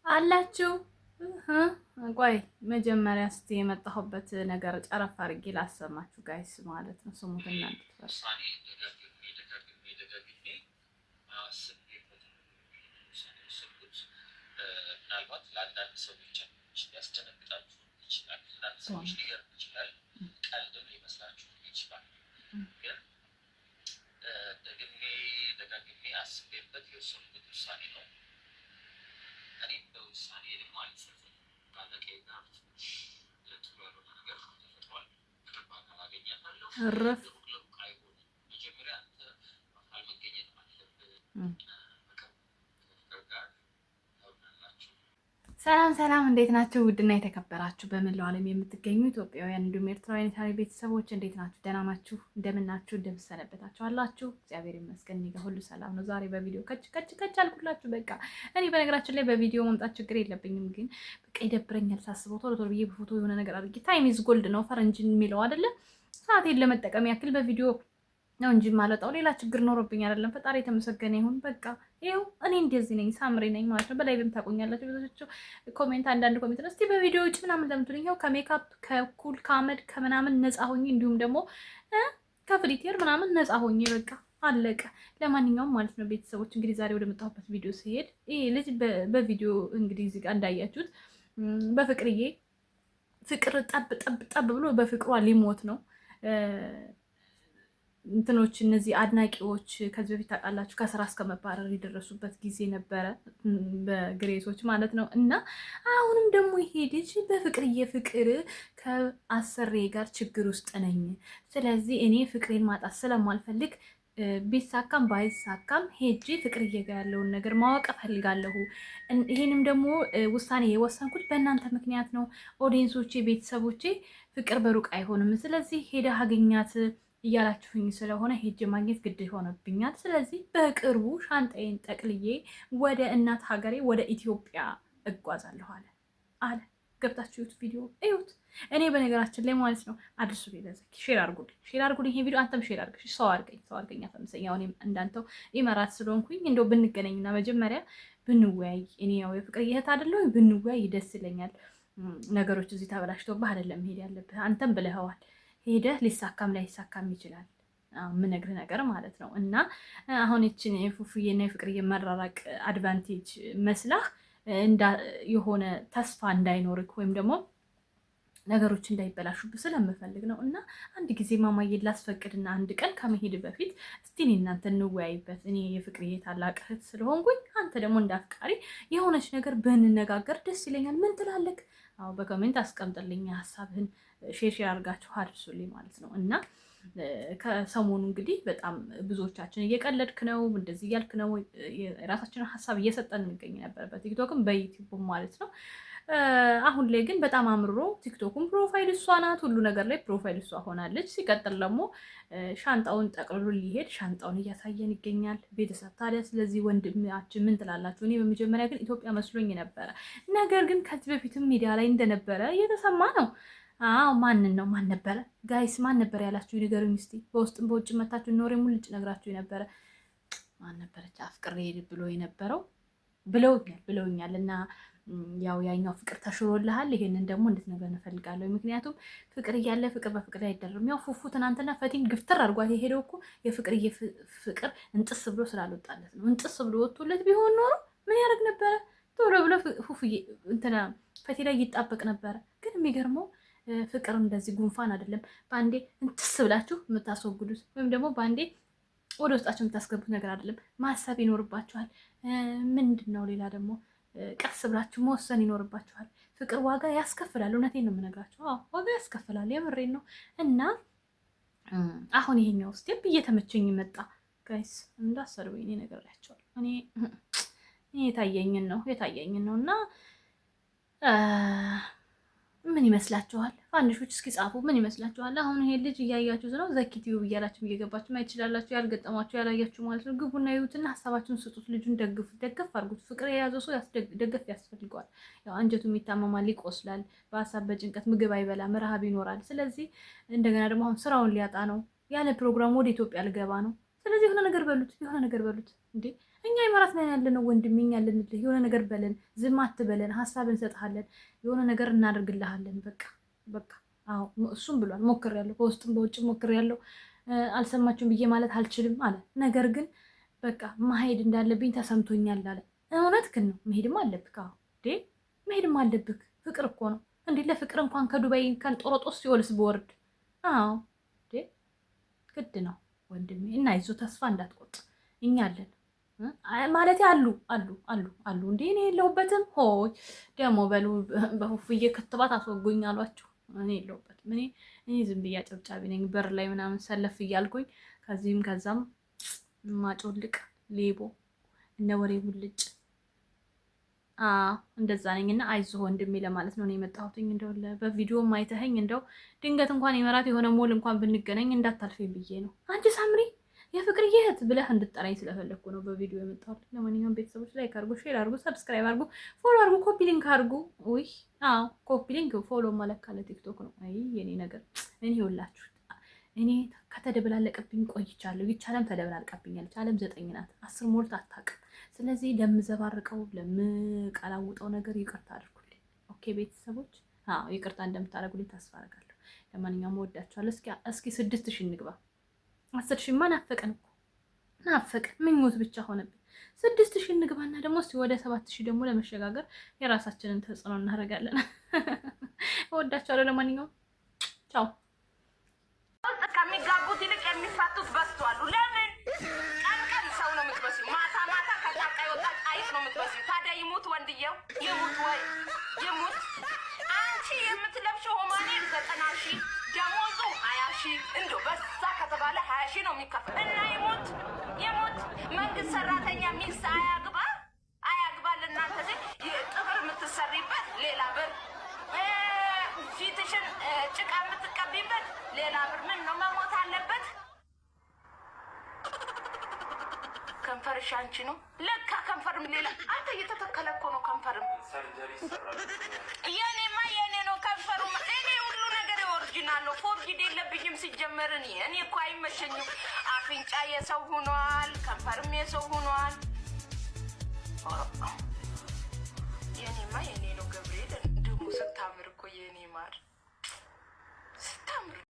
አላችሁ ቆይ መጀመሪያ እስቲ የመጣሁበት ነገር ጨረፍ አድርጌ ላሰማችሁ ጋይስ ማለት ነው። ስሙት እናንተ ትፈርስ ምናልባት ለአንዳንድ ሰዎች ሊያስደነግጣችሁ ይችላል። ለአንዳንድ ሰዎች ሊገርም ይችላል። ቀልድም ሊመስላችሁ ይችላል። ግን ደጋግሜ አስቤበት የወሰንኩት ውሳኔ ነው። እኔ በውሳኔ ደግሞ አልጸጸትም። ባለቀኝ ጋር ለጥሩ ያልሆነ ነገር ተፈጥሯል። ቅርብ አካል አገኛታለሁ። ለሩቅ አይሆንም። መጀመሪያ አንተ አካል መገኘት አለብህ። ሰላም እንዴት ናችሁ? ውድና የተከበራችሁ በመላው ዓለም የምትገኙ ኢትዮጵያውያን እንዲሁም ኤርትራውያን የታሪ ቤተሰቦች እንዴት ናችሁ? ደህና ናችሁ? እንደምን ናችሁ? እንደምትሰነበታችሁ አላችሁ? እግዚአብሔር ይመስገን እኔ ጋር ሁሉ ሰላም ነው። ዛሬ በቪዲዮ ከች አልኩላችሁ። በቃ እኔ በነገራችን ላይ በቪዲዮ መምጣት ችግር የለብኝም፣ ግን በቃ ይደብረኛል ሳስበው። ቶሎ ብዬ በፎቶ የሆነ ነገር አድርጌ ታይም ኢዝ ጎልድ ነው ፈረንጅ የሚለው አይደለ? ሰዓቴን ለመጠቀም ያክል በቪዲዮ ነው እንጂ ማለጣው ሌላ ችግር ኖሮብኝ አይደለም። ፈጣሪ የተመሰገነ ይሁን። በቃ ይኸው እኔ እንደዚህ ነኝ፣ ሳምሪ ነኝ ማለት ነው። በላይቭም ታቆኛላችሁ ብዙዎቹ ኮሜንት፣ አንዳንድ ኮሜንት እስቲ በቪዲዮ ውጭ ምናምን ለምትሉኝ ይኸው ከሜካፕ ከኩል ከአመድ ከምናምን ነፃ ሆኜ እንዲሁም ደግሞ ከፍሊቴር ምናምን ነፃ ሆኜ በቃ አለቀ። ለማንኛውም ማለት ነው ቤተሰቦች እንግዲህ ዛሬ ወደ መጣሁበት ቪዲዮ ሲሄድ ይሄ ልጅ በቪዲዮ እንግዲህ እዚህ ጋር እንዳያችሁት በፍቅርዬ ፍቅር ጠብ ብሎ በፍቅሯ ሊሞት ነው። እንትኖች እነዚህ አድናቂዎች ከዚህ በፊት ታውቃላችሁ ከስራ እስከ መባረር የደረሱበት ጊዜ ነበረ፣ በግሬሶች ማለት ነው። እና አሁንም ደግሞ ይሄ ልጅ በፍቅርዬ ፍቅር ከአሰሬ ጋር ችግር ውስጥ ነኝ፣ ስለዚህ እኔ ፍቅሬን ማጣት ስለማልፈልግ ቢሳካም ባይሳካም ሄጄ ፍቅርዬ ጋር ያለውን ነገር ማወቅ እፈልጋለሁ። ይሄንም ደግሞ ውሳኔ የወሰንኩት በእናንተ ምክንያት ነው። ኦዲየንሶቼ፣ ቤተሰቦቼ ፍቅር በሩቅ አይሆንም፣ ስለዚህ ሄደ አገኛት እያላችሁኝ ስለሆነ ሄጄ ማግኘት ግድ ይሆንብኛል። ስለዚህ በቅርቡ ሻንጣዬን ጠቅልዬ ወደ እናት ሀገሬ ወደ ኢትዮጵያ እጓዛለሁ አለ። ገብታችሁ እዩት፣ ቪዲዮ እዩት። እኔ በነገራችን ላይ ማለት ነው አድርሱ ለዘኪ ሼር አድርጉልኝ ይሄ ቪዲዮ። አንተም ሼር አድርግሽ፣ ሰው አድርገኝ አፈምሰኛ። እኔም እንዳንተው ኢመራት ስለሆንኩኝ እንደው ብንገናኝና መጀመሪያ ብንወያይ፣ እኔ ያው የፍቅር እህት አይደለሁኝ፣ ብንወያይ ደስ ይለኛል። ነገሮች እዚህ ተበላሽቶብህ አይደለም መሄድ ያለብህ፣ አንተም ብለኸዋል። ሄደህ ሊሳካም ላይሳካም ይችላል፣ የምነግርህ ነገር ማለት ነው። እና አሁን ይችን የፉፉዬና የፍቅርዬ መራራቅ አድቫንቴጅ መስላህ የሆነ ተስፋ እንዳይኖርክ ወይም ደግሞ ነገሮች እንዳይበላሹብህ ስለምፈልግ ነው። እና አንድ ጊዜ ማማዬን ላስፈቅድና አንድ ቀን ከመሄድ በፊት እስቲ እኔ እናንተ እንወያይበት። እኔ የፍቅርዬ ታላቅ እህት ስለሆንኩኝ አንተ ደግሞ እንዳፍቃሪ የሆነች ነገር ብንነጋገር ደስ ይለኛል። ምን ትላለህ? አዎ በኮሜንት አስቀምጥልኝ ሀሳብህን፣ ሼር አድርጋችሁ አድርሱልኝ ማለት ነው። እና ከሰሞኑ እንግዲህ በጣም ብዙዎቻችን እየቀለድክ ነው እንደዚህ እያልክ ነው፣ የራሳችንን ሀሳብ እየሰጠን እንገኝ ነበር በቲክቶክም በዩቲዩብም ማለት ነው። አሁን ላይ ግን በጣም አምርሮ ቲክቶክም ፕሮፋይል እሷ ናት፣ ሁሉ ነገር ላይ ፕሮፋይል እሷ ሆናለች። ሲቀጥል ደግሞ ሻንጣውን ጠቅልሎ ሊሄድ ሻንጣውን እያሳየን ይገኛል። ቤተሰብ ታዲያ ስለዚህ ወንድማችን ምን ትላላችሁ? እኔ በመጀመሪያ ግን ኢትዮጵያ መስሎኝ ነበረ፣ ነገር ግን ከዚህ በፊትም ሚዲያ ላይ እንደነበረ እየተሰማ ነው። ማን ነበረ ጋይስ? ማን ነበረ ያላችሁ ንገሩኝ እስቲ። በውስጥም በውጭ መታችሁ ኖሬ ሙልጭ ነግራችሁ የነበረ ማን ነበረች? አፍቅሬ ብሎ የነበረው ብለውኛል እና ያው ያኛው ፍቅር ተሽሮልሃል። ይሄንን ደግሞ እንድትነግረን እንፈልጋለሁ። ምክንያቱም ፍቅር እያለ ፍቅር በፍቅር አይደረም። ያው ፉፉ ትናንትና ፈቲን ግፍትር አድርጓት የሄደው እኮ የፍቅር ፍቅር እንጥስ ብሎ ስላልወጣለት ነው። እንጥስ ብሎ ወጥቶለት ቢሆን ኖሮ ምን ያደርግ ነበረ? ቶሎ ብሎ ፉፉዬ እንትና ፈቲ ላይ ይጣበቅ ነበረ። ግን የሚገርመው ፍቅር እንደዚህ ጉንፋን አይደለም በአንዴ እንትስ ብላችሁ የምታስወግዱት ወይም ደግሞ በአንዴ ወደ ውስጣችሁ የምታስገቡት ነገር አይደለም። ማሰብ ይኖርባችኋል። ምንድን ነው ሌላ ደግሞ ቀስ ብላችሁ መወሰን ይኖርባችኋል። ፍቅር ዋጋ ያስከፍላል። እውነቴን ነው የምነግራችሁ። ዋጋ ያስከፍላል። የምሬን ነው። እና አሁን ይሄኛው ስቴፕ እየተመቸኝ መጣ። ጋይስ እንዳሰሩኝ ነገር ያቸዋል። እኔ የታየኝን ነው እና ምን ይመስላችኋል? ፋንዲሾች እስኪ ጻፉ። ምን ይመስላችኋል? አሁን ይሄ ልጅ እያያችሁት ነው። ዘኪ ቲዩብ እያላችሁ እየገባችሁ ማየት ትችላላችሁ። ያልገጠማችሁ ያላያችሁ ማለት ነው። ግቡና ይዩትና ሀሳባችሁን ስጡት። ልጁን ደገፍ አድርጉት። ፍቅር የያዘው ሰው ደገፍ ያስፈልገዋል። ያው አንጀቱ ይታመማል፣ ይቆስላል፣ በሀሳብ በጭንቀት ምግብ አይበላም፣ ረሃብ ይኖራል። ስለዚህ እንደገና ደግሞ አሁን ስራውን ሊያጣ ነው። ያለ ፕሮግራም ወደ ኢትዮጵያ ልገባ ነው። ስለዚህ የሆነ ነገር በሉት እንዴ! እኛ ኢማራት ላይ ያለነው ወንድሜ፣ እኛ ልንልህ የሆነ ነገር በለን፣ ዝም አትበለን፣ ሀሳብ እንሰጥሃለን፣ የሆነ ነገር እናደርግልሃለን። በቃ አዎ እሱም ብሏል። ሞክሬያለሁ፣ በውስጥም በውጭም ሞክሬያለሁ። አልሰማችሁም ብዬ ማለት አልችልም አለ። ነገር ግን በቃ መሄድ እንዳለብኝ ተሰምቶኛል አለ። እውነትህን ነው፣ መሄድም አለብህ። አዎ መሄድም አለብህ። ፍቅር እኮ ነው እንዴ! ለፍቅር እንኳን ከዱባይ ከንጦሮጦስ ሲወልስ በወርድ አዎ ግድ ነው ወንድሜ። እና ይዞ ተስፋ እንዳትቆርጥ፣ እኛ አለን ማለት አሉ እንዴ! እኔ የለሁበትም። ሆይ ደግሞ በሉ በሁፍዬ ክትባት አስወጉኝ አሏቸው። እኔ የለሁበትም። እኔ ዝም ብዬ አጨብጫቢ ነኝ። በር ላይ ምናምን ሰለፍ እያልኩኝ ከዚህም ከዛም ማጮልቅ ሌቦ እነ ወሬ ሙልጭ እንደዛ ነኝ። እና አይዞህ ወንድሜ ለማለት ነው የመጣሁትኝ። እንደው በቪዲዮ ማይተኸኝ እንደው ድንገት እንኳን ኢማራት የሆነ ሞል እንኳን ብንገናኝ እንዳታልፈኝ ብዬ ነው። አንቺ ሳምሪ የፍቅር እህት ብለህ እንድጠራኝ ስለፈለግኩ ነው በቪዲዮ የመጣሁት። ለማንኛውም ቤተሰቦች ላይክ አድርጉ፣ ሼር አድርጉ፣ ሰብስክራይብ አድርጉ፣ ፎሎ አድርጉ፣ ኮፒ ሊንክ አድርጉ። ውይ ኮፒ ሊንክ ፎሎ መለካለ ቲክቶክ ነው። አይ የኔ ነገር እኔ ይኸውላችሁ እኔ ከተደበላለቀብኝ ቆይቻለሁ። ይቻለም ተደበላልቀብኛለች። ዓለም 9 ናት፣ 10 ሞልት አታውቅም። ስለዚህ ለምዘባርቀው ለምቀላውጠው ነገር ይቅርታ አድርጉልኝ። ኦኬ ቤተሰቦች፣ ይቅርታ እንደምታደርጉልኝ ተስፋ አደርጋለሁ። ለማንኛውም ወዳችኋለሁ። እስኪ 6000 እንግባ። 10,000ማ ናፈቀን እኮ ናፈቀን፣ ምኞት ብቻ ሆነብን። 6000 እንግባና ደግሞ እስኪ ወደ 7000 ደግሞ ለመሸጋገር የራሳችንን ተጽዕኖ እናደርጋለን። ወዳችኋለሁ። ለማንኛውም ቻው። ከሚጋቡት ይልቅ የሚፋቱት በዝተዋል። ለምን? ቀን ሰው ነው የምትመስሉ፣ ማታ ከጫካ የወጣች አይጥ ነው የምትመስሉ። ታዲያ ይሙት ወንድየው ይሙት ወይ ይሙት። አንቺ የምትለብሽው ሆማኔ 90,000 ደሞዙ 20,000 እንደው በዛ ከተባለ 20,000 ነው የሚከፈል። እና ይሙት መንግስት ሰራተኛ ሚስት አያግባ። ለእናንተ ግን ጥፍር የምትሰሪበት ሌላ ብር፣ ፊትሽን ጭቃ የምትቀቢበት ሌላ ብር። ምን ነው መሞት አለበት? ከንፈርሽ አንቺ ነው ለካ። ከንፈርም ሌላ አንተ እየተተከለ እኮ ነው። ከንፈርም የኔ ነው ከንፈሩ። እኔ ሁሉ ነገር ኦሪጂናል ነው። ፎርጂድ የለብኝም ሲጀመር። እኔ እኮ አይመቸኝም። አፍንጫ የሰው ሆኗል፣ ከንፈርም የሰው ሆኗል። የኔ ነው ገብርኤል። ደግሞ ስታምር እኮ የኔ ማር ስታምር